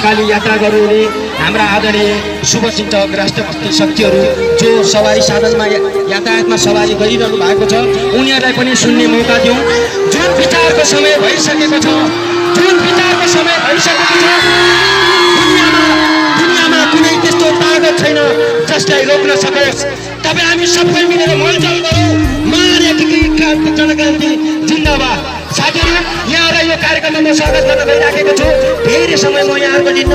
महाकाली यात्रा गर्नुहुने हाम्रा आदरणीय शुभचिन्तक राष्ट्रभक्ति शक्तिहरू जो सवारी साधनमा यातायातमा सवारी गरिरहनु भएको छ उनीहरूलाई पनि सुन्ने मौका दिउँ। जुन विचारको समय भइसकेको छ दुनियाँमा कुनै त्यस्तो तागत छैन जसलाई रोक्न सकोस्। तपाईँ हामी सबै मिलेर मलजल गरौँ। जनक्रान्ति जिन्दाबाद। साथीहरू, यहाँलाई यो कार्यक्रममा म स्वागत गर्न गइराखेको छु। धेरै समय म यहाँहरूको दिन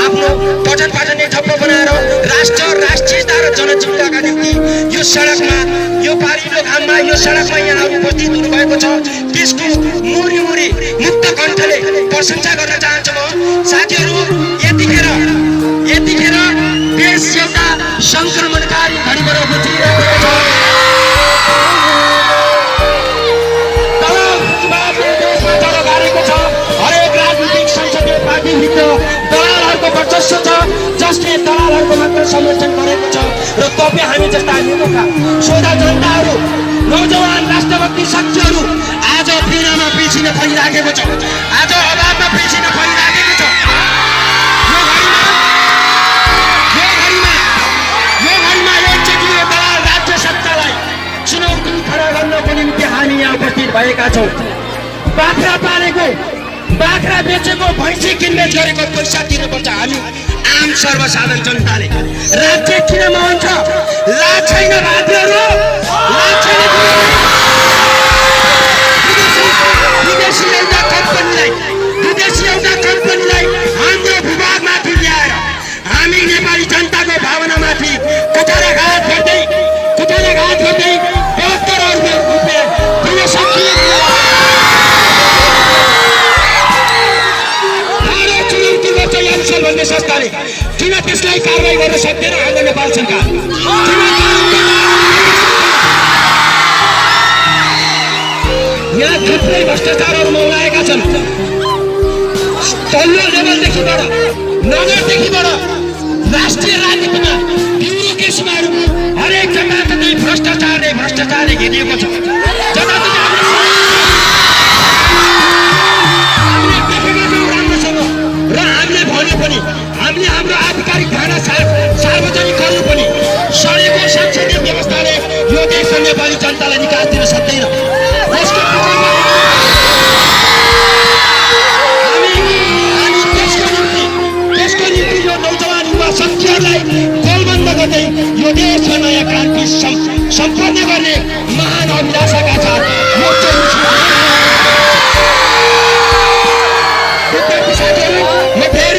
आफ्नो पठन पाठन ठप्प बनाएर राष्ट्रियता र जनजीविकाका निम्ति यो सडकमा यो पारिलो घाममा यो सडकमा यहाँहरू उपस्थित हुनुभएको छ। त्यसको मुरी मुक्त कण्ठले प्रशंसा गर्न चाहन्छु म। साथीहरू, यतिखेर देश एउटा संक्रमणकारी घडीबाट गुज्रिरहेको छ। हरेक राजनीतिक संसदीय पार्टीभित्र दलालहरूको वर्चस्व छ जसले दलालहरूको मात्र समर्थन गरेको छ र तपाईँ हामी जस्ता युवकका सोझा जनताहरू नौजवान राष्ट्रभक्ति शक्तिहरू आज पीडामा पिल्सिन परिराखेको छ। आज अभावमा पिल्सिन परिराखेको छ। यो घडीमा एकचोटि यो दलाल राज्य सत्तालाई चुनौती खडा गर्नको निम्ति हामी यहाँ उपस्थित भएका छौँ। बाख्रा बेचेको भैँसी किनबेच गरेको पैसा तिर्नुपर्छ हामी आम सर्वसाधारण जनताले। राज्य किन महन्छ? लाज छैन राज्यहरू, लाज छैन। विदेशी एउटा कम्पनीलाई हाम्रो भूभागमाथि ल्याएर हामी नेपाली जनताको भावनामाथि कुठाराघात गर्दै 72 करोड रुपियाँ दिन सकिएको भन्ने संस्थाले किन त्यसलाई कारवाही गर्न सक्दैन हाम्रो नेपाल सरकार? यहाँ थुप्रै भ्रष्टाचारहरू मौलाएका छन्। तल्लो लेभलदेखिबाट नगरदेखिबाट राष्ट्रिय राजनीतिमा ब्युरोक्रेसीमा हरेक जग्गा भ्रष्टाचारले घेरिएको छ।